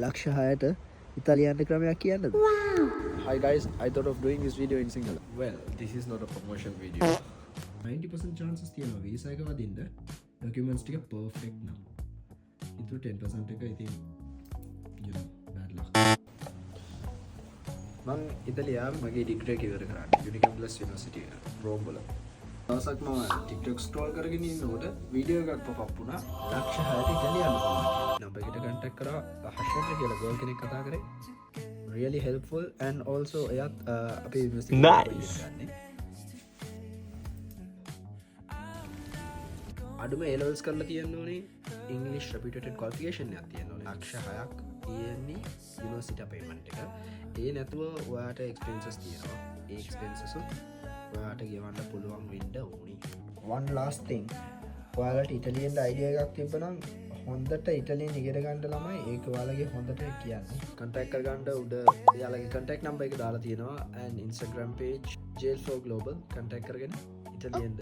ලක්ෂ 6ට ඉතාලියානු ක්‍රමයක් කියන්නද? Hi guys, I thought of doing this video in Sinhala. Well, this is not a promotion video. 90% chances තියෙනවා visa එක වදින්න documents ටික perfect නම්. ඉතුරු 10% එක ඉතින් you know bad luck. මං ඉතාලියා මගේ ඩිග්‍රී එක ඉවර කරා. Unicamplus University රෝම් වල. දවසක් මම TikTok scroll කරගෙන ඉන්නකොට වීඩියෝ එකක් pop up වුණා. ලක්ෂ 6ට ඉතාලියානු ක්‍රමයක්. නම්බර් එකට contact කරා. හර්ෂද කියලා ගෝල් කෙනෙක් කතා කරේ. Really helpful and also එයත් අපේ university Nice. අඩුම A levels කරලා තියෙන්න ඕනේ English reputed qualification එකක් තියෙන්න ඕනේ. ලක්ෂ 6ක් තියෙන්නේ university payment එක. ඒ නැතුව ඔයාට expenses තියෙනවා. ඒ expenses ඔයාට ගෙවන්න පුළුවන් වෙන්න ඕනේ. one last thing ඔයාලට ඉටලියෙන් අයිඩියා එකක් තිබ්බනම් හොඳට ඉටලියෙන් ඉගෙන ගන්න ළමයි ඒක ඔයාලගේ හොඳට කියන්නේ contact කරගන්න උඩ එයාලගේ contact number එක දාලා තියෙනවා and Instagram page jail for global contact කරගෙන ඉටලියෙන්